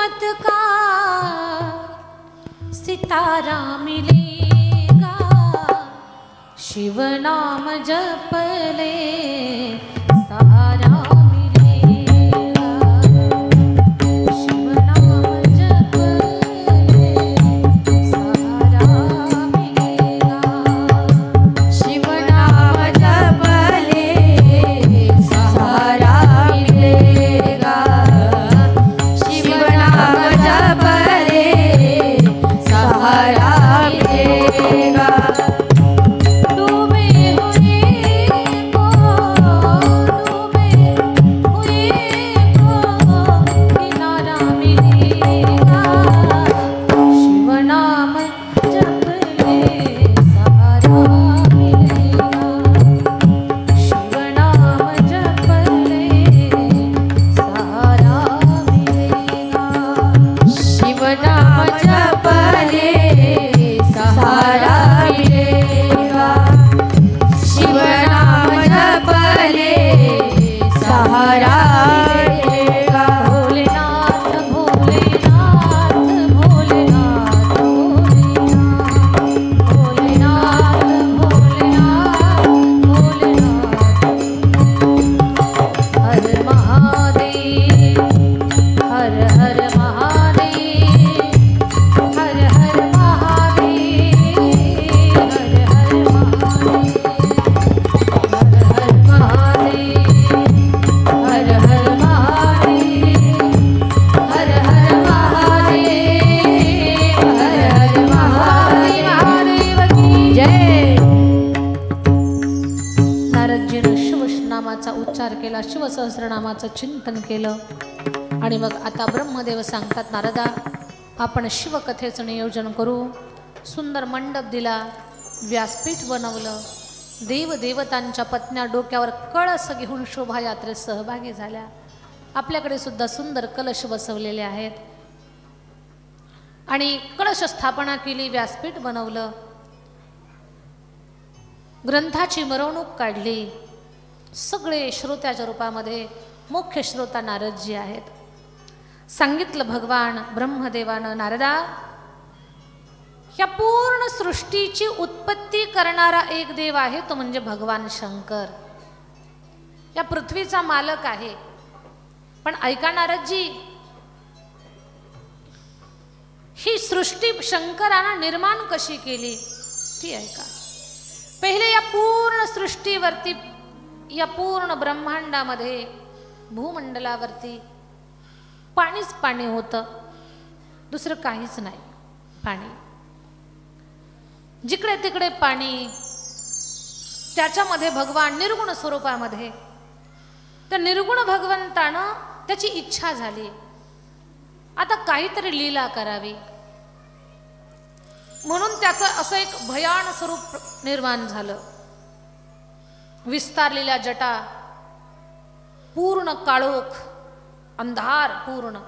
चमत्कार सितारा मिलेगा, शिव नाम जपले सहारा मिलेगा, शिव नाम जपले सहारा मिलेगा, शिव नाम जपले सहारा मिलेगा, शिव नाम जपले सहारा मिलेगा। डूबे हुए को किनारा मिलेगा, शिव नाम जपले सहारा मिलेगा, शिव नाम जपले सहारा मिलेगा, शिव नाम जपले सहारा मिलेगा, शिव नाम जपले सहारा मिलेगा। भोलेनाथ भोलेनाथ भोलेनाथ भोलेनाथ भोलेनाथ भोलेनाथ हर महादेव हर हर महादेव हर हर महादेव हर हर महादेव हर हर महादेव हर हर महादेव हर हर महादेव हर हर महादेव की जय। नारदजीनं शिवनामाचा उच्चार केला, शिवसहस्रनामाचं चिंतन केलं आणि मग आता ब्रह्मदेव सांगतात, नारदा आपण शिवकथेचं नियोजन करू. सुंदर मंडप दिला, व्यासपीठ बनवलं, देवदेवतांच्या पत्न्या डोक्यावर कळस घेऊन शोभायात्रेत सहभागी झाल्या. आपल्याकडे सुद्धा सुंदर कलश बसवलेले आहेत आणि कलश स्थापना केली, व्यासपीठ बनवलं, ग्रंथाची मिरवणूक काढली. सगळे श्रोत्याच्या रूपामध्ये मुख्य श्रोता नारदजी आहेत. सांगितलं भगवान ब्रह्मदेवानं, नारदा या पूर्ण सृष्टीची उत्पत्ती करणारा एक देव आहे, तो म्हणजे भगवान शंकर. या पृथ्वीचा मालक आहे. पण ऐका नारदजी, ही सृष्टी शंकरानं निर्माण कशी केली ती ऐका. पहिले या पूर्ण सृष्टीवरती, या पूर्ण ब्रह्मांडामध्ये, भूमंडलावरती पाणीच पाणी होतं, दुसरं काहीच नाही. पाणी जिकडे तिकडे पाणी, त्याच्यामध्ये भगवान निर्गुण स्वरूपामध्ये. तर निर्गुण भगवंतानं त्याची इच्छा झाली, आता काहीतरी लीला करावी, म्हणून त्याचं असं एक भयान स्वरूप निर्माण झालं. विस्तारलेल्या जटा, पूर्ण काळोख, अंधार पूर्ण.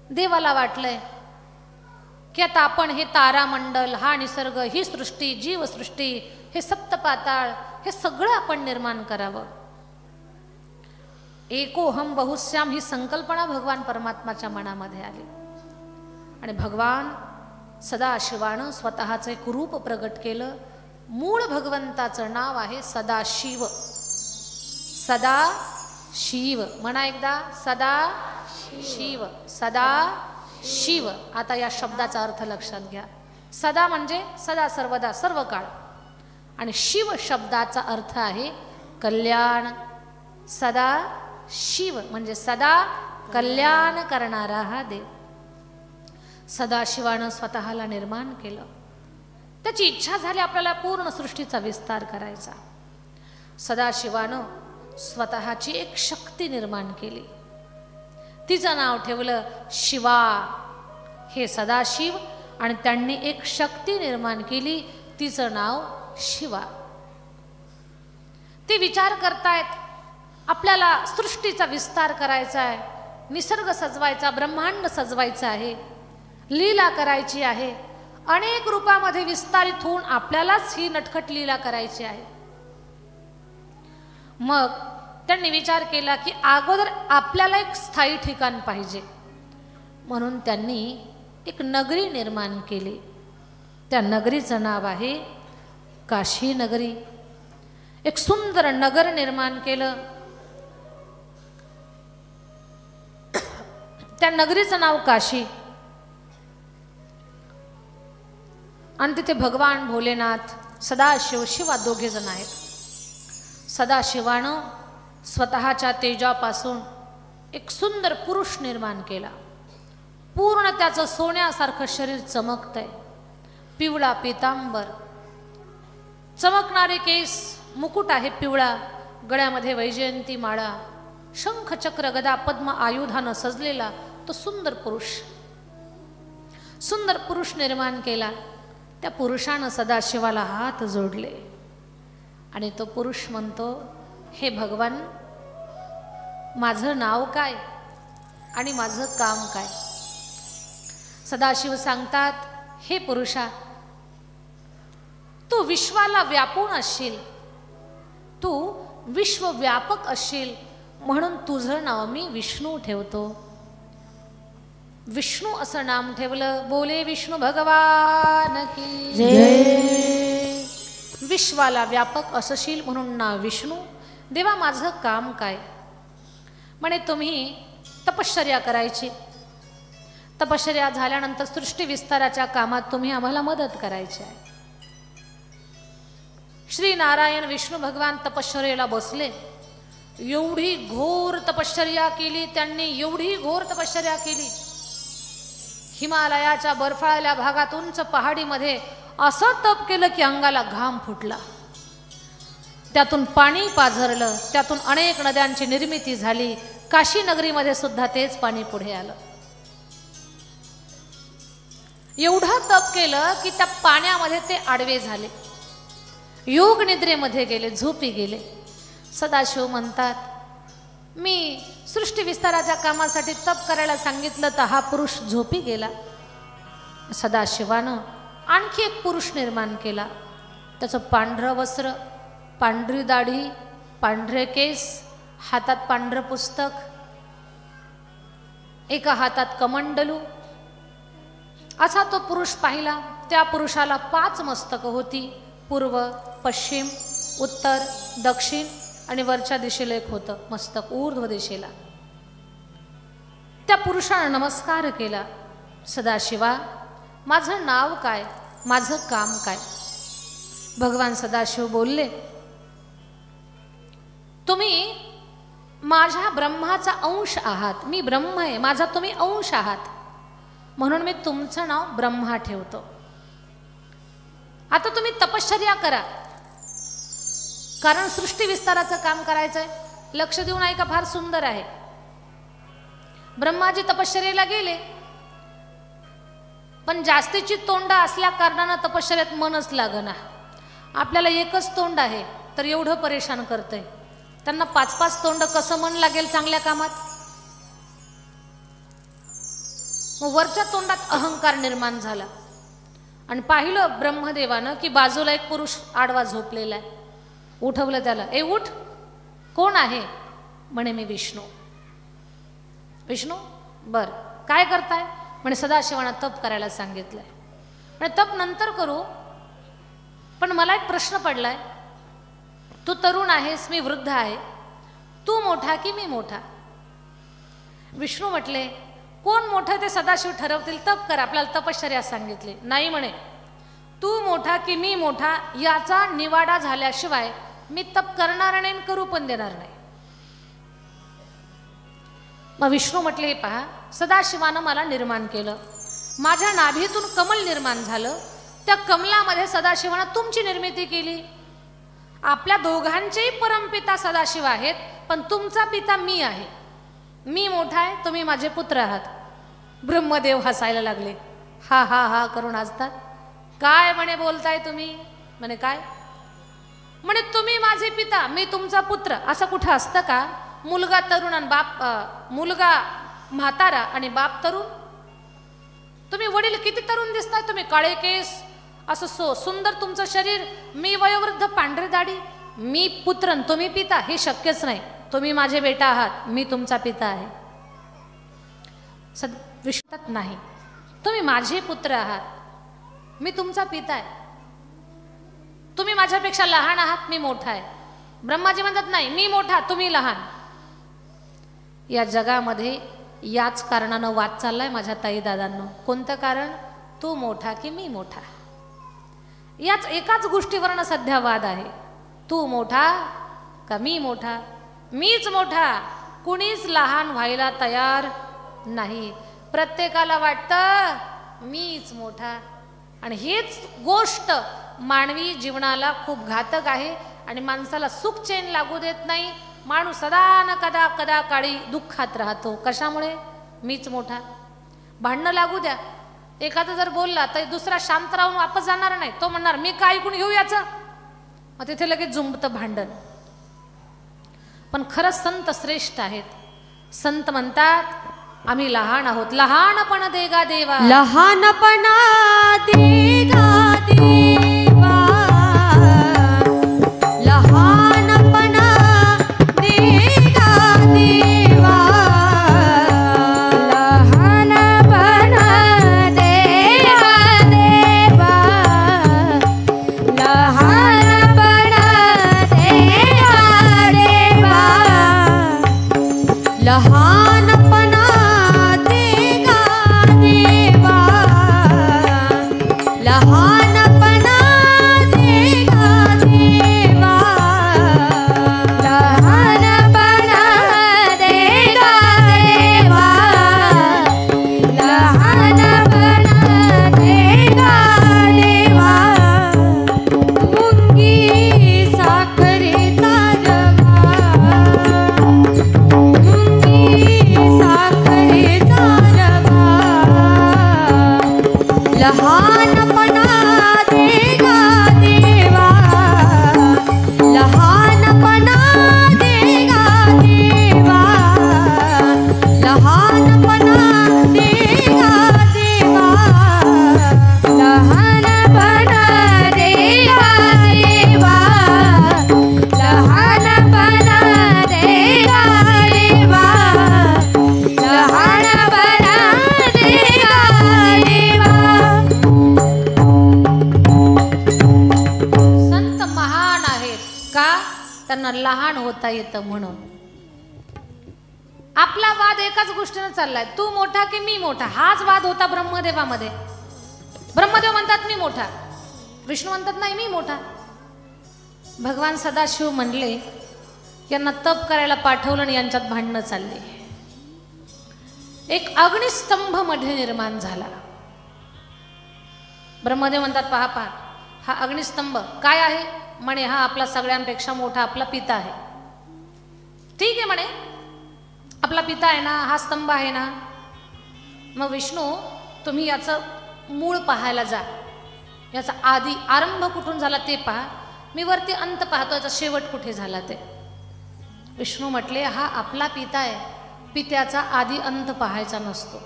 देवाला वाटलंय की आता आपण हे तारामंडल, हा निसर्ग, ही सृष्टी, जीवसृष्टी, हे सप्तपाताळ, हे सगळं आपण निर्माण करावं. एकोहम बहुश्याम ही संकल्पना भगवान परमात्माच्या मनामध्ये आली आणि भगवान सदाशिवानं स्वतःचं एक रूप प्रगट केलं. मूळ भगवंताचं नाव आहे सदाशिव. सदाशिव म्हणा एकदा, सदाशिव, सदाशिव. आता या शब्दाचा अर्थ लक्षात घ्या. सदा म्हणजे सदा, सर्वदा, सर्व काळ, आणि शिव शब्दाचा अर्थ आहे कल्याण. सदा शिव म्हणजे सदा कल्याण करणारा हा देव. सदाशिवानं स्वतःला निर्माण केलं. त्याची इच्छा झाली आपल्याला पूर्ण सृष्टीचा विस्तार करायचा. सदाशिवानं स्वतःची एक शक्ती निर्माण केली, तिचं नाव ठेवलं शिवा. हे सदाशिव, आणि त्यांनी एक शक्ती निर्माण केली, तिचं नाव शिवा. ते विचार करतायत, आपल्याला सृष्टीचा विस्तार करायचा आहे, निसर्ग सजवायचा, ब्रह्मांड सजवायचं आहे, लीला करायची आहे, अनेक रूपामध्ये विस्तारित होऊन आपल्यालाच ही नटखट लीला करायची आहे. मग त्यांनी विचार केला की अगोदर आपल्याला एक स्थायी ठिकाण पाहिजे. म्हणून त्यांनी एक नगरी निर्माण केली. त्या नगरीचं नाव आहे काशी नगरी. एक सुंदर नगर निर्माण केलं. त्या नगरीचं नाव काशी. आणि तिथे भगवान भोलेनाथ, सदाशिव, शिवा दोघे जण आहेत. सदाशिवानं स्वतःच्या तेजापासून एक सुंदर पुरुष निर्माण केला. पूर्ण त्याचं सोन्यासारखं शरीर चमकतंय. पिवळा पितांबर, चमकणारे केस, मुकुट आहे पिवळा, गळ्यामध्ये वैजयंती माळा, शंख चक्र गदा पद्म आयुधानं सजलेला तो सुंदर पुरुष निर्माण केला. त्या पुरुषानं सदाशिवाला हात जोडले आणि तो पुरुष म्हणतो, हे भगवान, माझं नाव काय आणि माझं काम काय? सदाशिव सांगतात, हे पुरुषा, तू विश्वाला व्यापून असशील, तू विश्वव्यापक असशील, म्हणून तुझं नाव मी विष्णू ठेवतो. विष्णू असं नाम ठेवलं. बोले विष्णू भगवान की जय. विश्वाला व्यापक असशील म्हणून नाव विष्णू. देवा, माझं काम काय? म्हणे तुम्ही तपश्चर्या करायची. तपश्चर्या झाल्यानंतर सृष्टी विस्ताराच्या कामात तुम्ही आम्हाला मदत करायची आहे. श्री नारायण विष्णू भगवान तपश्चर्येला बसले. एवढी घोर तपश्चर्या केली त्यांनी, एवढी घोर तपश्चर्या केली. हिमालयाच्या बर्फाळल्या भागात उंच पहाडीमध्ये असं तप केलं की अंगाला घाम फुटला. त्यातून पाणी पाझरलं, त्यातून अनेक नद्यांची निर्मिती झाली. काशी नगरीमध्ये सुद्धा तेच पाणी पुढे आलं. एवढं तप केलं की त्या पाण्यामध्ये ते आडवे झाले, योग निद्रेमध्ये गेले, झोपी गेले. सदाशिव म्हणतात, मी सृष्टी विस्ताराच्या कामासाठी तप करायला सांगितलं तर हा पुरुष झोपी गेला. सदाशिवानं आणखी एक पुरुष निर्माण केला. त्याचं पांढरं वस्त्र, पांढरी दाढी, पांढरे केस, हातात पांढरं पुस्तक, एका हातात कमंडलू. असा तो पुरुष पाहिला. त्या पुरुषाला 5 मस्तकं होती. पूर्व, पश्चिम, उत्तर, दक्षिण आणि वरच्या दिशेला एक होतं मस्तक, ऊर्ध्व दिशेला. त्या पुरुषानं नमस्कार केला. सदाशिवा, माझं नाव काय, माझं काम काय? भगवान सदाशिव बोलले, तुम्ही माझ्या ब्रह्माचा अंश आहात. मी ब्रह्म आहे, माझा तुम्ही अंश आहात, म्हणून मी तुमचं नाव ब्रह्मा ठेवतो. आता तुम्ही तपश्चर्या करा, कारण सृष्टी विस्ताराचं काम करायचंय. लक्ष देऊन ऐका, फार सुंदर आहे. ब्रह्माजी तपश्चर्येला गेले, पण जास्तीची तोंड असल्या कारणानं तपश्चर्यात मनच लागना. आपल्याला एकच तोंड आहे तर एवढं परेशान करतंय, त्यांना 5-5 तोंड कसं मन लागेल चांगल्या कामात? मग वरच्या तोंडात अहंकार निर्माण झाला आणि पाहिलं ब्रह्मदेवानं की बाजूला एक पुरुष आडवा झोपलेला आहे. उठवलं त्याला, ए उठ, कोण आहे? म्हणे मी विष्णू. विष्णू, बर, काय करताय? म्हणे सदाशिवानं तप करायला सांगितलंय. म्हणे तप नंतर करू, पण मला एक प्रश्न पडलाय. तू तरुण आहेस, मी वृद्ध आहे, तू मोठा की मी मोठा? विष्णू म्हटले, कोण मोठं ते सदाशिव ठरवतील, तप कर, आपल्याला तपश्चर्या सांगितली. नाही म्हणे, तू मोठा की मी मोठा याचा निवाडा झाल्याशिवाय मी तप करणार नाही, करू पण देणार नाही. मग विष्णू म्हटले, पहा, सदाशिवानं मला निर्माण केलं, माझ्या नाभीतून कमल निर्माण झालं, त्या कमलामध्ये सदाशिवानं तुमची निर्मिती केली. आपल्या दोघांचेही परमपिता सदाशिव आहेत, पण तुमचा पिता मी आहे. मी मोठा आहे, तुम्ही माझे पुत्र आहात. ब्रह्मदेव हसायला लागले, हा हा हा करून हसतात. काय म्हणे बोलताय तुम्ही? म्हणे काय? म्हणे तुम्ही माझे पिता, मी तुमचा पुत्र. असं कुठं असतं का? मुलगा तरुण आणि बाप, मुलगा म्हातारा आणि बाप तरुण. तुम्ही वडील किती तरुण दिसताय, तुम्ही काळे केस, असं सुंदर तुमचं शरीर, मी वयोवृद्ध, पांढरी दाढी, मी पुत्र आणि तुम्ही पिता, हे शक्यच नाही. तुम्ही माझे बेटा आहात, मी तुमचा पिता आहे. विश्वात नाही. तुम्ही माझे पुत्र आहात, मी तुमचा पिता आहे. तुम्ही माझ्यापेक्षा लहान आहात, मी मोठा आहे. ब्रह्माजी म्हणतात नाही, मी मोठा तुम्ही लहान. या जगामध्ये याच कारणानं वाद चाललाय माझ्या ताई दादांनो. कोणतं कारण? तू मोठा की मी मोठा. याच एकाच गोष्टीवरनं सध्या वाद आहे. तू मोठा का मी मोठा. मीच मोठा, कुणीच लहान व्हायला तयार नाही. प्रत्येकाला वाटतं मीच मोठा. आणि हेच गोष्ट मानवी जीवनाला खूप घातक आहे आणि माणसाला सुख चैन लागू देत नाही. माणूस सदा न कदा कदा काळी दुःखात राहतो. कशामुळे? मीच मोठा. भांडणं लागू द्या, एखादा जर बोलला तर दुसरा शांत राहून वापस जाणार नाही. तो म्हणणार मी काय ऐकून घेऊ याचं, मग तिथे लगेच जुंबतं भांडण. पण खरंच संत श्रेष्ठ आहेत. संत म्हणतात आम्ही लहान आहोत. लहानपण देगा देवा, लहानपणा देगा देवा, लहानपणा देगा देवा, लहानपणा देगा देवा, लहानपणा देगा देवा, लहानपणा देगा देवा, लहानपणा देगा देवा, लहानपणा देगा देवा, लहानपणा देगा देवा. मुंगी साखरेचा रवा, साखरेचा रवा, लहानपणा देगा देवा, लहानपणा देगा देवा, लहानपणा देगा देवा, लहानपणा देगा देवा, लहानपणा देगा देवा, लहानपणा देगा देवा. संत महान आहेत का? त्यांना लहान होता येतं म्हणून. आपला वाद एकाच गोष्टीनं चाललाय, तू मोठा की मी मोठा. हाच वाद होता ब्रह्मदेवामध्ये. ब्रह्मदेव म्हणतात मी मोठा, विष्णू म्हणतात नाही मी मोठा. भगवान सदाशिव म्हणले यांना तप करायला पाठवलं आणि यांच्यात भांडणं चालली. एक अग्निस्तंभ मध्ये निर्माण झाला. ब्रह्मदेव म्हणतात पहा पहा, हा अग्निस्तंभ काय आहे? म्हणे हा आपला सगळ्यांपेक्षा मोठा आपला पिता आहे. ठीक आहे म्हणे, आपला पिता आहे ना, हा स्तंभ आहे ना. मग विष्णू तुम्ही याचं मूळ पाहायला जा, याचा आधी आरंभ कुठून झाला ते पहा. मी वरती अंत पाहतो, याचा शेवट कुठे झाला ते. विष्णू म्हटले हा आपला पिता आहे, पित्याचा आधी अंत पाहायचा नसतो.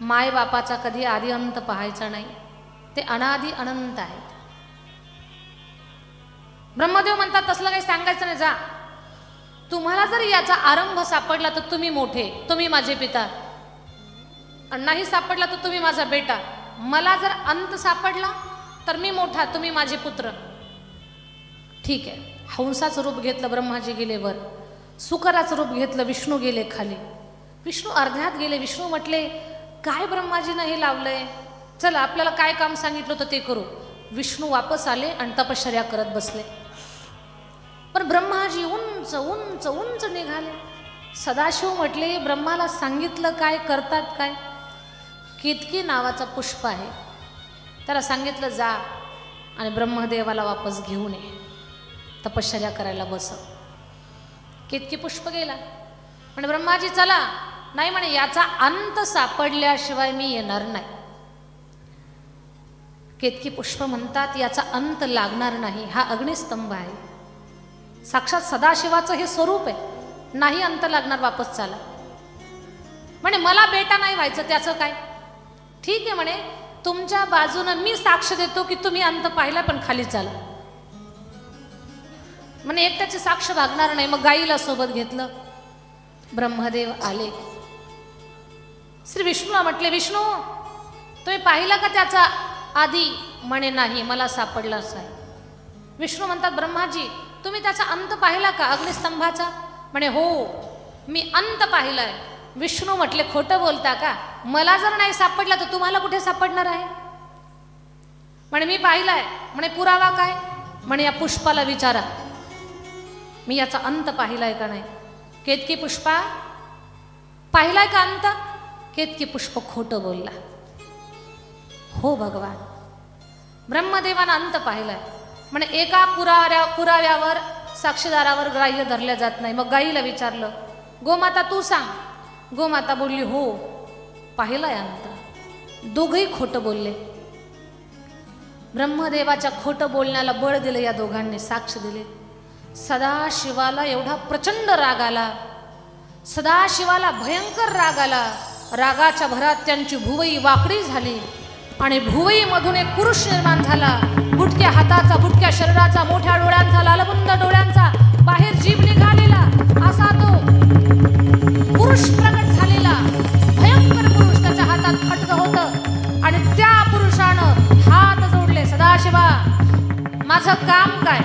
माय बापाचा कधी आधी अंत पाहायचा नाही, ते अनादि अनंत आहेत. ब्रह्मदेव म्हणतात तसलं काही सांगायचं नाही, जा. तुम्हाला जर याचा आरंभ सापडला तर तुम्ही मोठे, तुम्ही माझे पिता. नाही सापडला तर तुम्ही माझा बेटा. मला जर अंत सापडला तर मी मोठा, तुम्ही माझे पुत्र. ठीक आहे. हंसाचं रूप घेतलं, ब्रह्माजी गेले वर. सुकराचं रूप घेतलं, विष्णू गेले खाली. विष्णू अर्ध्यात गेले. विष्णू म्हटले काय ब्रह्माजीनं हे लावलंय, चला आपल्याला काय काम सांगितलं होतं ते करू. विष्णू वापस आले आणि तपश्चर्या करत बसले. पण ब्रह्माजी उंच उंच उंच निघाले. सदाशिव म्हटले ब्रह्माला सांगितलं काय, करतात काय? केतकी नावाचा पुष्प आहे, त्याला सांगितलं जा आणि ब्रह्मदेवाला वापस घेऊन ये, तपश्चर्या करायला बसव. केतकी पुष्प गेला. म्हणे ब्रह्माजी चला. नाही म्हणे याचा अंत सापडल्याशिवाय मी येणार नाही. केतकी पुष्प म्हणतात याचा अंत लागणार नाही, हा अग्निस्तंभ आहे, साक्षात सदाशिवाचं हे स्वरूप आहे, नाही अंत लागणार, वापस चाला. म्हणे मला बेटा नाही व्हायचं, त्याचं काय? ठीक आहे म्हणे, तुमच्या बाजूनं मी साक्ष देतो की तुम्ही अंत पाहिला, पण खाली चाला. म्हणे एकट्याची साक्ष भागणार नाही. मग गाईला सोबत घेतलं. ब्रह्मदेव आले. श्री विष्णूला म्हटले, विष्णू तुम्ही पाहिला का त्याचा आधी? म्हणे नाही, मला सापडलाच आहे. विष्णू म्हणतात, ब्रह्माजी तुम्ही त्याचा अंत पाहिला का अग्निस्तंभाचा? म्हणे हो, मी अंत पाहिलाय. विष्णू म्हटले, खोटं बोलता का? मला जर नाही सापडला तर तुम्हाला कुठे सापडणार आहे? म्हणे मी पाहिलाय. म्हणे पुरावा काय? म्हणे या पुष्पाला विचारा, मी याचा अंत पाहिलाय का नाही. केतकी पुष्पा पाहिलाय का अंत? केतकी पुष्प खोटं बोलला. हो भगवान, ब्रह्मदेवानं अंत पाहिलाय. म्हणे एका पुराव्यावर साक्षीदारावर ग्राह्य धरल्या जात नाही. मग गाईला विचारलं, गोमाता तू सांग. गोमाता बोलली, हो पाहिलाय अंत. दोघही खोटं बोलले. ब्रह्मदेवाच्या खोटं बोलण्याला बळ दिलं या दोघांनी, साक्ष दिले. सदाशिवाला एवढा प्रचंड राग आला, सदाशिवाला भयंकर राग आला. रागाच्या भरात त्यांची भुवई वाकडी झाली आणि भुवईमधून एक पुरुष निर्माण झाला. बुटक्या हाताचा, बुटक्या शरीराचा, मोठ्या डोळ्यांचा, लालबुंद डोळ्यांचा, बाहेर जीभ निघालेला असा तो पुरुष प्रगट झालेला. भयंकर पुरुष, त्याच्या हातात खड्ग होतं आणि त्या पुरुषानं हात जोडले. सदाशिवा माझं काम काय?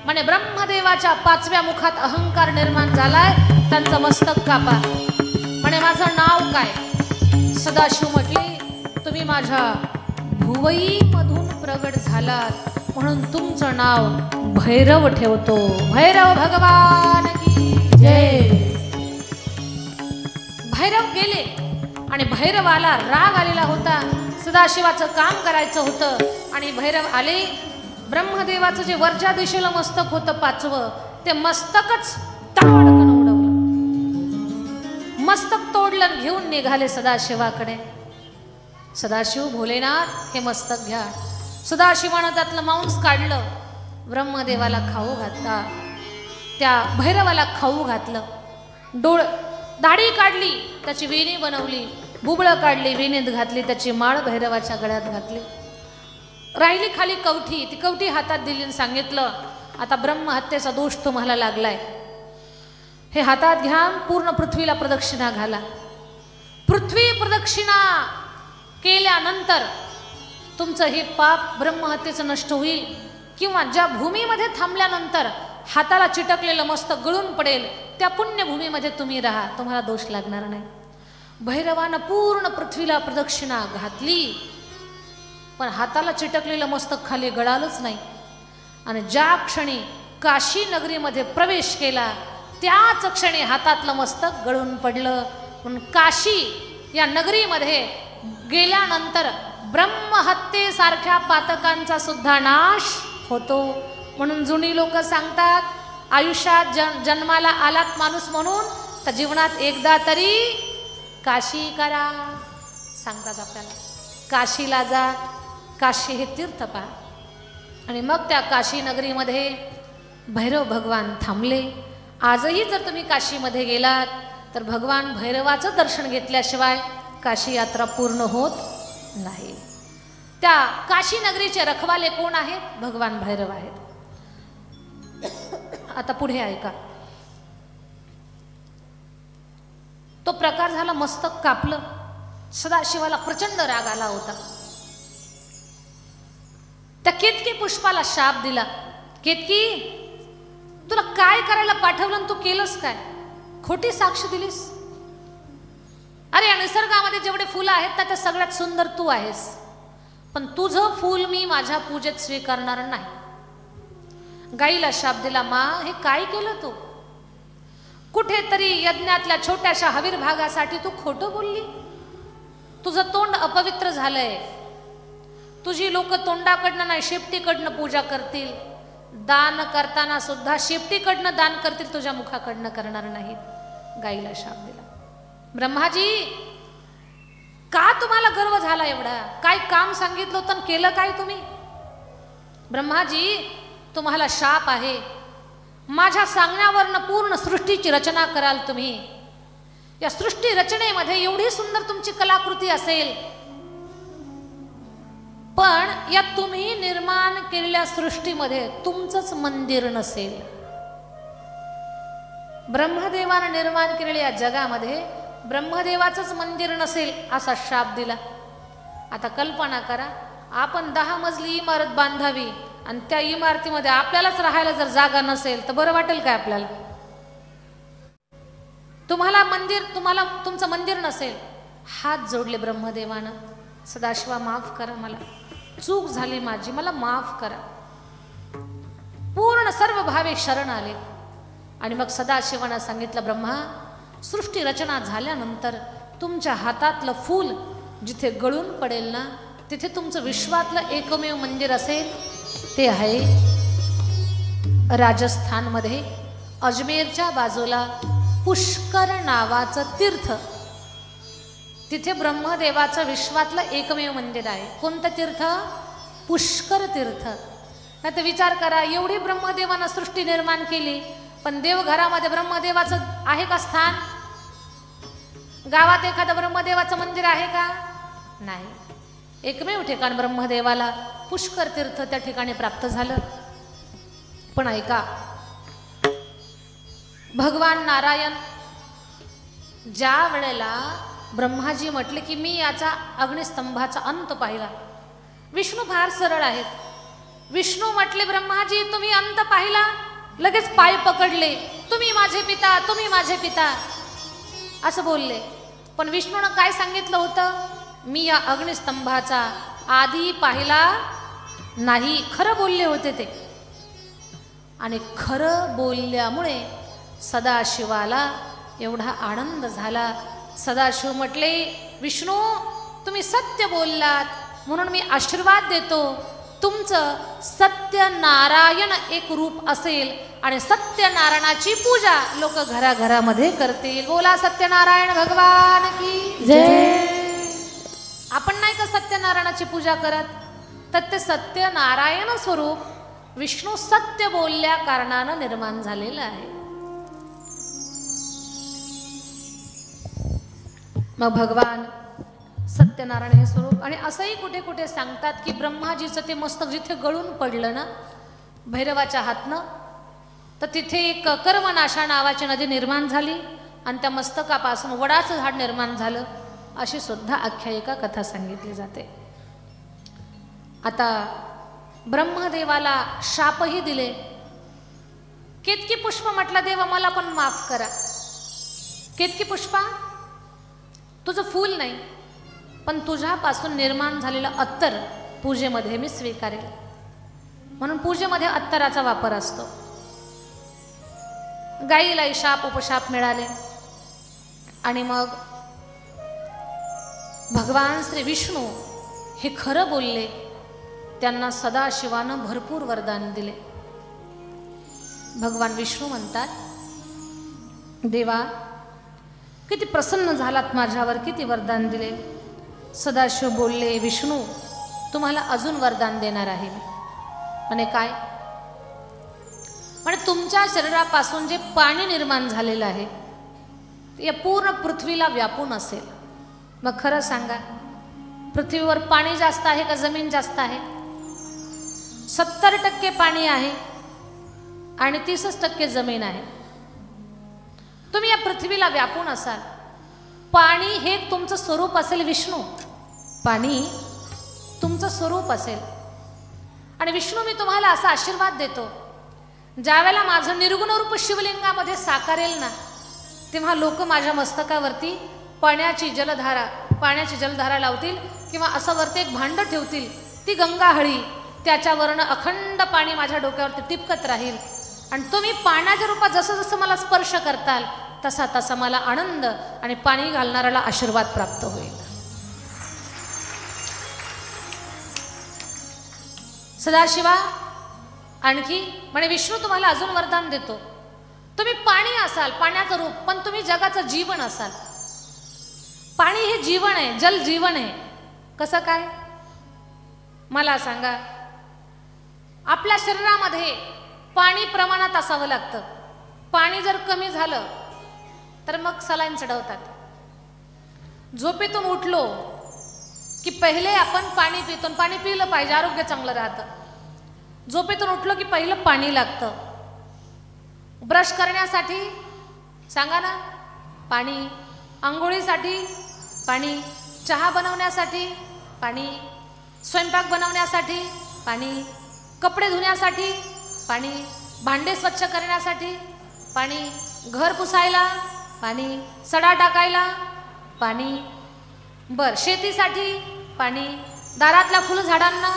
म्हणे ब्रह्मदेवाच्या 5व्या मुखात अहंकार निर्माण झालाय, त्यांचं मस्तक कापा. म्हणे माझं नाव काय? सदाशिव म्हटले, तुम्ही माझ्या भुवईमधून प्रगट झालात म्हणून तुमचं नाव भैरव ठेवतो. भैरव भगवान की जय. भैरव गेले आणि भैरवाला राग आलेला होता. सदाशिवाचं काम करायचं होतं आणि भैरव आले. ब्रह्मदेवाचं जे वरच्या दिशेला मस्तक होतं 5वं, ते मस्तकच ताडकन उडवलं. मस्तक तोडलं, घेऊन निघाले सदाशिवाकडे. सदाशिव भोलेनाथ हे मस्तक घ्या. सदाशिवानं त्यातलं मांस काढलं, ब्रह्मदेवाला खाऊ घातला. त्या भैरवाला खाऊ घातलं. दाढी काढली, त्याची वेणी बनवली. बुबळं काढली, वेणीत घातली. त्याची माळ भैरवाच्या गळ्यात घातली. राहिली खाली कवठी, ती कवठी हातात दिली आणि सांगितलं, आता ब्रह्महत्येचा दोष तुम्हाला लागलाय. हे हातात घ्या, पूर्ण पृथ्वीला प्रदक्षिणा घाला. पृथ्वी प्रदक्षिणा केल्यानंतर तुमचं हे पाप ब्रह्महत्येचं नष्ट होईल. किंवा ज्या भूमीमध्ये थांबल्यानंतर हाताला चिटकलेलं मस्तक गळून पडेल, त्या पुण्यभूमीमध्ये तुम्ही राहा, तुम्हाला दोष लागणार नाही. भैरवानं पूर्ण पृथ्वीला प्रदक्षिणा घातली, पण हाताला चिटकलेलं मस्तक खाली गळालंच नाही. आणि ज्या क्षणी काशी नगरीमध्ये प्रवेश केला, त्याच क्षणी हातातलं मस्तक गळून पडलं. म्हणून काशी या नगरीमध्ये गेल्यानंतर ब्रह्महत्येसारख्या पातकांचा सुद्धा नाश होतो. म्हणून जुनी लोक सांगतात, आयुष्यात जन्माला आलात माणूस म्हणून तर जीवनात एकदा तरी काशी करा. सांगतात आपल्याला, काशीला जा, काशी हे तीर्थ पहा. आणि मग त्या काशी नगरीमध्ये भैरव भगवान थांबले. आजही जर तुम्ही काशीमध्ये गेलात तर भगवान भैरवाचं दर्शन घेतल्याशिवाय काशी यात्रा पूर्ण होत नाही. त्या काशी नगरीचे रखवाले कोण आहेत? भगवान भैरव आहेत. आता पुढे ऐका. तो प्रकार झाला, मस्तक कापलं. सदाशिवाला प्रचंड राग आला होता. त्या केतकी पुष्पाला शाप दिला, केतकी तुला काय करायला पाठवलं आणि तू केलंस काय? खोटी साक्ष दिलीस. अरे या निसर्गामध्ये जेवढे फुलं आहेत ना, त्या सगळ्यात सुंदर तू आहेस, पण तुझं फूल मी माझ्या पूजेत स्वीकारणार नाही. गाईला शाप दिला, मा हे काय केलं तू? कुठेतरी यज्ञातल्या छोट्याशा हवीरभागासाठी तू खोटं बोलली. तुझं तोंड अपवित्र झालंय. तुझी लोक तोंडाकडनं नाही शेपटीकडनं पूजा करतील. दान करताना सुद्धा शेपटीकडनं दान करतील, तुझ्या मुखाकडनं करणार नाहीत. गाईला शाप दिला. ब्रह्माजी का तुम्हाला गर्व झाला एवढा? काय काम सांगितलं होतं केलं काय तुम्ही? ब्रह्माजी तुम्हाला शाप आहे. माझ्या सांगण्यावरनं पूर्ण सृष्टीची रचना कराल तुम्ही. या सृष्टी रचनेमध्ये एवढी सुंदर तुमची कलाकृती असेल, पण या तुम्ही निर्माण केलेल्या सृष्टीमध्ये तुमचंच मंदिर नसेल. ब्रह्मदेवाने निर्माण केलेल्या या जगामध्ये ब्रह्मदेवाचंच मंदिर नसेल असा शाप दिला. आता कल्पना करा, आपण 10 मजली इमारत बांधावी आणि त्या इमारतीमध्ये आपल्यालाच राहायला जर जागा नसेल तर बरं वाटेल काय आपल्याला? तुम्हाला तुमचं मंदिर नसेल. हात जोडले ब्रह्मदेवानं, सदाशिवा माफ करा, मला चूक झाली माझी, मला माफ करा. पूर्ण सर्व भावे शरण आले. आणि मग सदाशिवानं सांगितलं, ब्रह्मा, सृष्टी रचना झाल्यानंतर तुमच्या हातातलं फूल जिथे गळून पडेल ना, तिथे तुमचं विश्वातलं एकमेव मंदिर असेल ते आहे राजस्थानमध्ये अजमेरच्या बाजूला पुष्कर नावाचं तीर्थ. तिथे ब्रह्मदेवाचं विश्वातलं एकमेव मंदिर आहे. कोणतं तीर्थ? पुष्कर तीर्थ. नाही तर विचार करा, एवढी ब्रह्मदेवानं सृष्टी निर्माण केली, पण देवघरामध्ये ब्रह्मदेवाचं आहे का स्थान? गावात एखादं ब्रह्मदेवाचं मंदिर आहे का? नाही. एकमेव ठिकाण ब्रह्मदेवाला पुष्कर तीर्थ त्या ठिकाणी प्राप्त झालं. पण ऐका, भगवान नारायण ज्या वेळेला ब्रह्माजी म्हटले की मी याचा अग्निस्तंभाचा अंत पाहिला, विष्णू फार सरळ आहेत. विष्णू म्हटले, ब्रह्माजी तुम्ही अंत पाहिला? लगेच पाय पकडले, तुम्ही माझे पिता, तुम्ही माझे पिता असं बोलले. पण विष्णूनं काय सांगितलं होतं? मी या अग्निस्तंभाचा आधी पाहिला नाही. खरं बोलले होते ते. आणि खरं बोलल्यामुळे सदाशिवाला एवढा आनंद झाला. सदाशिव म्हटले, विष्णू तुम्ही सत्य बोललात म्हणून मी आशीर्वाद देतो. तुमचं सत्यनारायण एक रूप असेल आणि सत्यनारायणाची पूजा लोक घराघरामध्ये करतील. बोला सत्यनारायण भगवान की जय. आपण नाही का सत्यनारायणाची पूजा करत? तर ते सत्यनारायण स्वरूप विष्णू सत्य बोलल्या कारणानं निर्माण झालेलं आहे. मग भगवान सत्यनारायण हे स्वरूप. आणि असंही कुठे कुठे सांगतात की ब्रह्माजीचं ते मस्तक जिथे गळून पडलं ना भैरवाच्या हातनं, तर तिथे एक कर्मनाशा नावाची नदी निर्माण झाली आणि त्या मस्तकापासून वडाचं झाड निर्माण झालं, अशी सुद्धा आख्यायिका कथा सांगितली जाते. आता ब्रह्मदेवाला शापही दिले. केतकी पुष्प म्हटलं, देवा मला पण माफ करा. केतकी पुष्पा, तुझं फूल नाही, पण तुझ्यापासून निर्माण झालेलं अत्तर पूजेमध्ये मी स्वीकारेल. म्हणून पूजेमध्ये अत्तराचा वापर असतो. गायीलाही शाप उपशाप मिळाले. आणि मग भगवान श्री विष्णू हे खरं बोलले. त्यांना सदाशिवानं भरपूर वरदान दिले. भगवान विष्णू म्हणतात, देवा किती प्रसन्न झालात माझ्यावर, किती वरदान दिले. सदाशिव बोलले, विष्णू तुम्हाला अजून वरदान देणार आहे. म्हणे काय? म्हणजे तुमच्या शरीरापासून जे पाणी निर्माण झालेलं आहे ते या पूर्ण पृथ्वीला व्यापून असेल. मग खरं सांगा, पृथ्वीवर पाणी जास्त आहे का जमीन जास्त आहे? 70% पाणी आहे आणि 30% जमीन आहे. तुम्ही या पृथ्वीला व्यापून असाल. पाणी हे तुमचं स्वरूप असेल विष्णू. पाणी तुमचं स्वरूप असेल. आणि विष्णू मी तुम्हाला असा आशीर्वाद देतो, ज्यावेळेला माझं निर्गुण रूप शिवलिंगामध्ये साकारेल ना, तेव्हा लोक माझ्या मस्तकावरती पाण्याची जलधारा लावतील किंवा असं वरती एक भांड ठेवतील, ती गंगा हळी, त्याच्यावरनं अखंड पाणी माझ्या डोक्यावरती टिपकत राहील. आणि तुम्ही पाण्याच्या रूपात जसं जसं मला स्पर्श करताल तसा तसा मला आनंद आणि पाणी घालणाऱ्याला आशीर्वाद प्राप्त होईल. सदाशिवा आणखी म्हणे, विष्णू तुम्हाला अजून वरदान देतो. तुम्ही पाणी असाल, पाण्याचं रूप, पण तुम्ही जगाचं जीवन असाल. पाणी हे जीवन आहे, जल जीवन आहे. कसं काय मला सांगा? आपल्या शरीरामध्ये पाणी प्रमाणात असावं लागतं. पाणी जर कमी झालं तर मग सलाईन चढवतात. झोपेतून उठलो की पहिले आपण पाणी पितो. पाणी पिलं पाहिजे, आरोग्य चांगलं राहतं. झोपेतून उठलो की पहिलं पाणी लागतं. ब्रश करण्यासाठी सांगा ना, पाणी. आंघोळीसाठी पाणी, चहा बनवण्यासाठी पाणी, स्वयंपाक बनवण्यासाठी पाणी, कपडे धुण्यासाठी पाणी, भांडे स्वच्छ करण्यासाठी पाणी, घर पुसायला पाणी, सडा टाकायला पाणी, बर शेतीसाठी पाणी, दारातल्या फुलझाडांना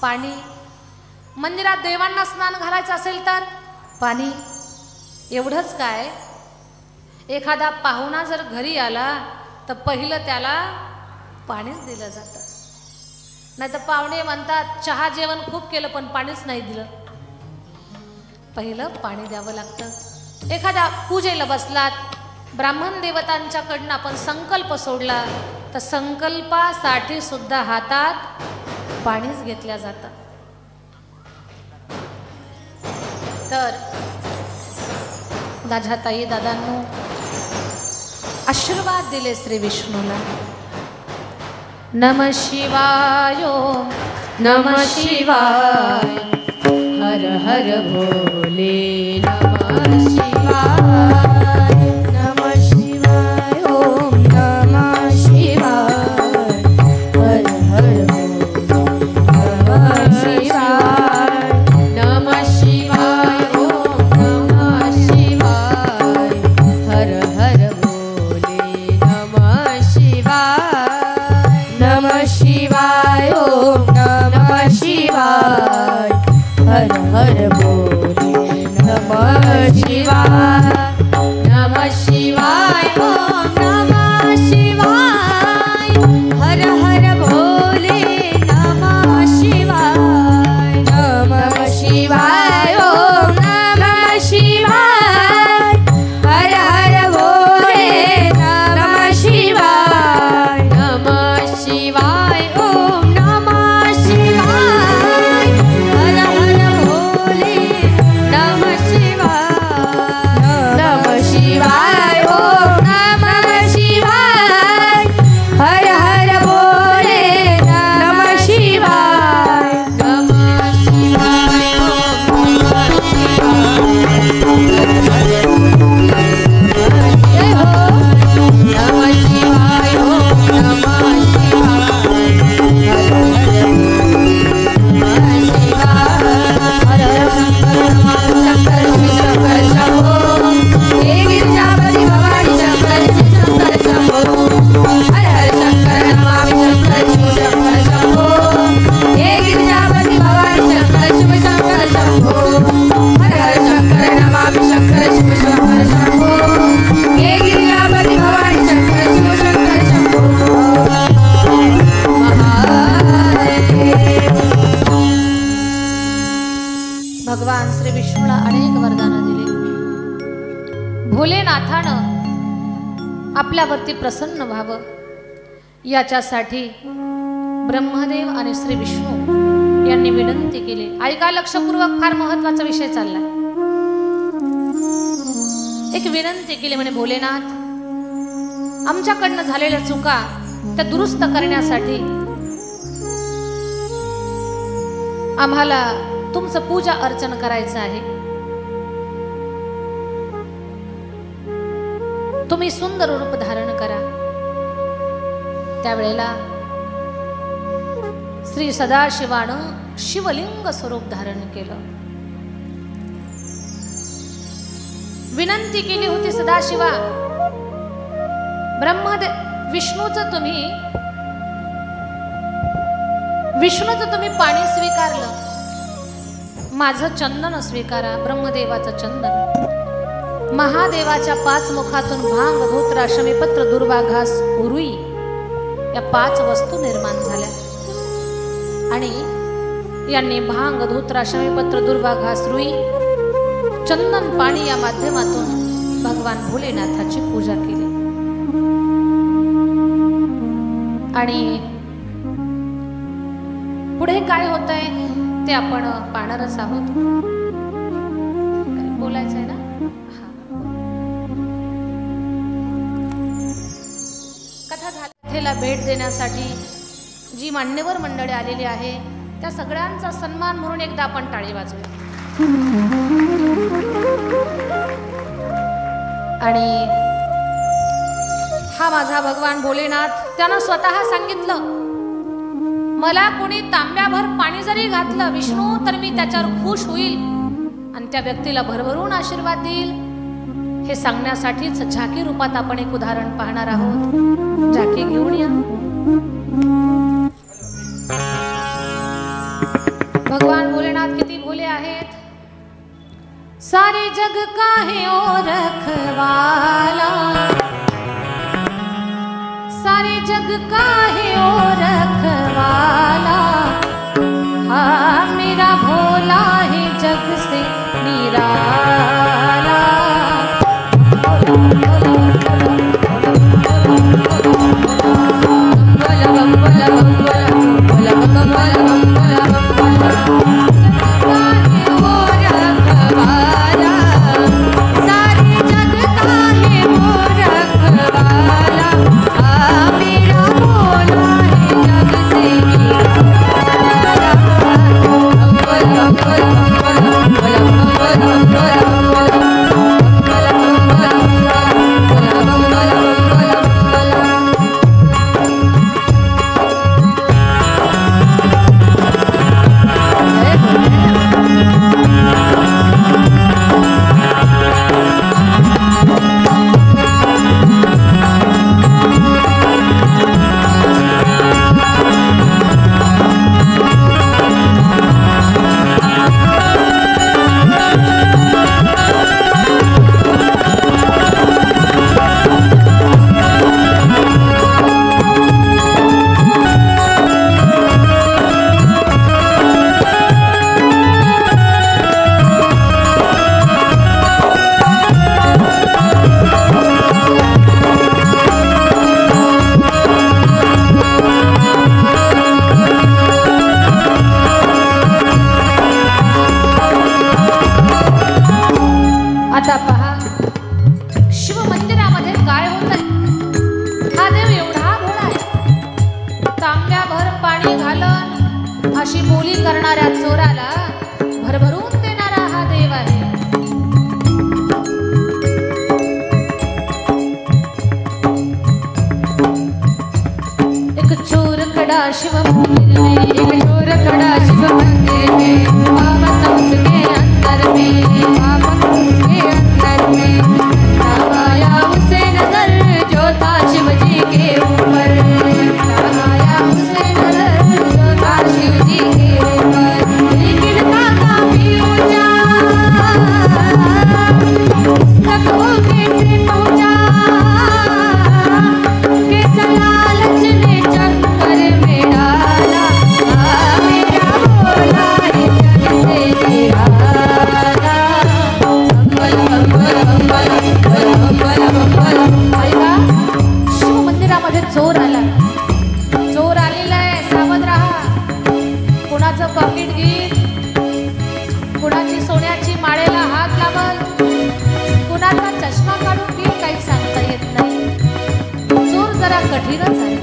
पाणी, मंदिरात देवांना स्नान घालायचं असेल तर पाणी. एवढंच काय, एखादा पाहुणा जर घरी आला तर पहिलं त्याला पाणीच दिलं जातं. नाही तर पाहुणे म्हणतात चहा जेवण खूप केलं पण पाणीच नाही दिलं. पहिलं पाणी द्यावं लागतं. एखाद्या पूजेला बसलात, ब्राह्मण देवतांच्याकडनं आपण संकल्प सोडला तर संकल्पासाठी सुद्धा हातात पाणीच घेतल्या जातं. तर माझ्या ताई दादांनो, आशीर्वाद दिले श्री विष्णूला. नमः शिवाय, नमः शिवाय, हर हर भोले. नमः शिवाय, नमः शिवाय, ओम नमः शिवाय, हर हर भोले. नमः शिवाय, नमः शिवाय, ओम नमः शिवाय, हर हर भोले. नमः शिवाय, नमः शिवाय, ओम नमः शिवाय, हर हर भोले. नमः शिवाय, नमः शिवाय, ओम नमः शिवाय, हर हर भोले. नमः शिवाय, नमः शिवाय, ओम नमः शिवाय, हर हर भोले. नमः शिवाय, नमः शिवाय, ओम नमः शिवाय, हर हर भोले. नमः शिवाय, नमः शिवाय, ओम नमः शिवाय, हर हर भोले. नमः शिवाय, नमः शिवाय, ओम नमः शिवाय. जय हो. नमः शिवाय, ओम नमः शिवाय, हर हर नमः शिवाय. हर हर शंकर शंकर शिव शंकर शंभो. हे गिरिजापति भवानी शंकर शिव शंकर शंभो. हर हर शंकर नमामि शंकर शिव शंकर शंभो. हे गिरिजापति भवानी शंकर शिव शंकर शंभो. हर हर शंकर नमामि शंकर शिव शंकर शंभो. हे गिरिजापति भवानी शंकर शिव शंकर शंभो. भगवान श्री विष्णूला अनेक वरदानं दिली. भोलेनाथानं आपल्यावरती प्रसन्न व्हावं याच्यासाठी ब्रह्मदेव आणि श्री विष्णू यांनी विनंती केली. ऐका लक्षपूर्वक, फार महत्वाचा विषय चाललाय. एक विनंती केली म्हणे, भोलेनाथ, आमच्याकडनं झालेल्या चुका त्या दुरुस्त करण्यासाठी आम्हाला तुमचं पूजा अर्चन करायचं आहे. तुम्ही सुंदर रूप धारण करा. त्यावेळेला श्री सदाशिवानं शिवलिंग स्वरूप धारण केलं. विनंती केली होती, सदाशिवा, विष्णूचं तुम्ही पाणी स्वीकारलं, माझं चंदन स्वीकारा. ब्रह्मदेवाचं चंदन महादेवाच्या 5 मुखातून भांग, धोत्रा, शमीपत्र, दुर्वा, घास, उरुई या 5 वस्तू निर्माण झाल्या. आणि यांनी भांग, धोत्रा, शमीपत्र, दुर्वा, घास, रुई, चंदन, पाणी या माध्यमातून भगवान भोलेनाथाची पूजा केली. आणि पुढे काय होतंय ते आपण पाहणारच आहोत. बोलायचं आहे ना? कथा कथेला भेट देण्यासाठी जी मान्यवर मंडळी आलेली आहे त्या सगळ्यांचा सन्मान म्हणून एकदा आपण टाळी वाजवूया. आणि हा माझा भगवान भोलेनाथ त्यानं स्वतः सांगितलं, मला कोणी तांब्याभर पाणी जरी घातलं विष्णू तर मी त्याच्यावर खुश होईल आणि त्या व्यक्तीला भरभरून आशीर्वाद देईल. हे सांगण्यासाठीच झाकी रूपात आपण एक उदाहरण पाहणार आहोत. झाकी घेऊन या. भगवान भोलेनाथ किती भोले आहेत. सारे जग का है ओ रखवाला, सारे जग का है ओ रखवाला, हाँ मेरा भोला है जग से निराला. आता पहा शिव मंदिरामध्ये काय होत आहे. हा देव एवढा भोळा आहे. तांब्याभर पाणी घालन अशी बोली करणाऱ्या चोराला भरभरून देणारा हा देव आहे. एक चोर खड़ा शिव मंदिर में, एक चोर खड़ा शिव मंदिर में, बाबा तंस के अंदर में, बाबा तंस के अंदर में आया उसे नजर जो था शिव जी के ऊपर, आया उसे नजर जो था शिव जी के ऊपर. लेकिन था काफी ऊंचा, तक वो कैसे पहुंचा, कैसा लालच ने चक्कर में डाला, मेरा भोला है जग से निराला. शिव मंदिरामध्ये चोर आला. चोर आलेला आहे, सावध राहा. कुणाचं पॉकेट घेईल, कुणाची सोन्याची माळेला हात लावल, कुणाचा चष्मा काढून घेईल, काही सांगता येत नाही. चोर जरा कठीणच आहे.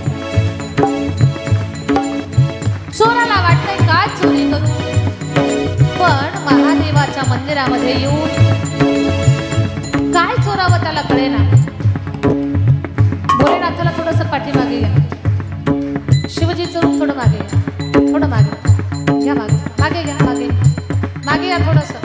चोराला वाटतंय काय चोरी करू, पण महादेवाच्या मंदिरामध्ये येऊन काय चोरावं त्याला कळेना. भोलेनाथाला थोडंसं पाठीमागे घ्या. शिवजीचं रूप थोडं मागे घ्या, थोडं मागे घ्या, मागे घ्या, मागे या थोडंसं.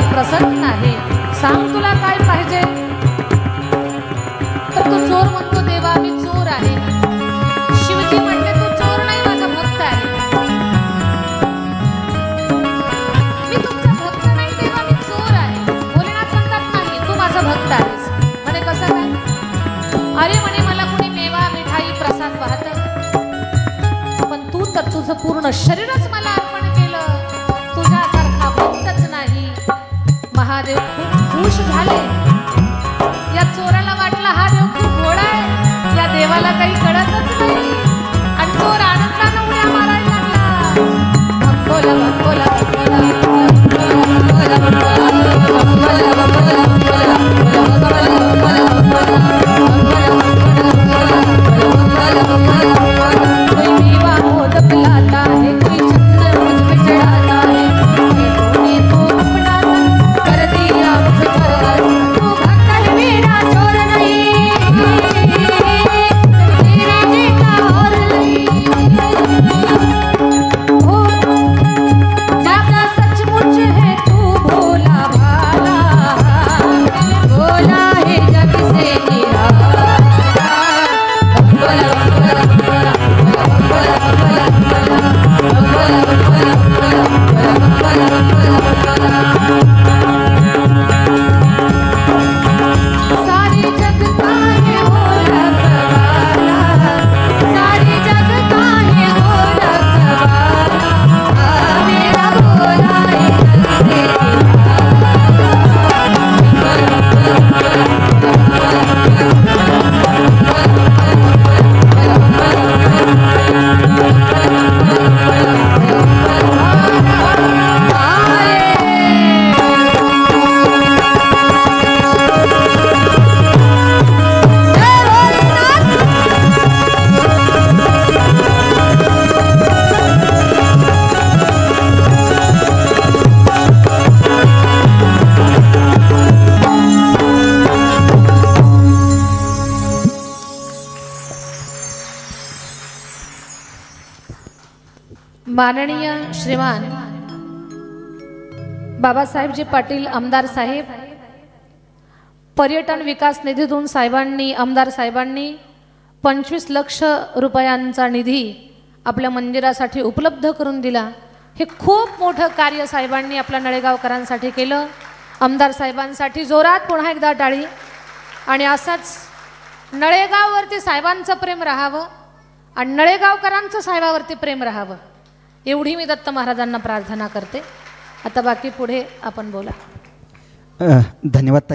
देवावर प्रसन्न आहे. सांग तुला काय पाहिजे. तर तो चोर म्हणतो देवा मी चोर आहे. शिवजी म्हणते तू चोर नाही माझा भक्त आहे. मी तुमचा भक्त नाही देवा मी चोर आहे. भोलेनाथ म्हणतात नाही तू माझा भक्त आहेस. म्हणे कसं काय. अरे म्हणे मला कोणी मेवा मिठाई प्रसाद वाहत पण तू तर तुझं पूर्ण शरीरच मला अर्पण केलं. तुझ्यासारखा भक्तच नाही. महादेव खूप खुश झाले. या चोराला वाटला हा देव खूप गोड आहे. या देवाला काही कळतच नाही आणि चोर आनंदाने उड्या मारायला लागला. भक्कोला भक्कोला कोई मेवा मोदक लाता है कोई चंदन मुझ पे चढ़ाता है. तूने तो अपना तन कर दिया मुझ पर. तू भक्त है मेरा चोर नहीं तेरे जैसा और नहीं. हो जाता सचमुच है तू भोला भाला. भोला है जग से निराला. सारी जग का है हो रखवाला. सारी जग का है हो रखवाला. मेरा भोला है जग से माननीय श्रीमान बाबासाहेबजी पाटील आमदार साहेब पर्यटन विकास निधीतून साहेबांनी आमदार साहेबांनी 25 लाख रुपयांचा निधी आपल्या मंदिरासाठी उपलब्ध करून दिला. हे खूप मोठं कार्य साहेबांनी आपल्या नळेगावकरांसाठी केलं. आमदार साहेबांसाठी जोरात पुन्हा एकदा टाळी. आणि असंच नळेगाववरती साहेबांचं प्रेम राहावं आणि नळेगावकरांचं साहेबावरती प्रेम राहावं एवढी मी दत्त महाराजांना प्रार्थना करते. आता बाकी पुढे आपण बोला. धन्यवाद.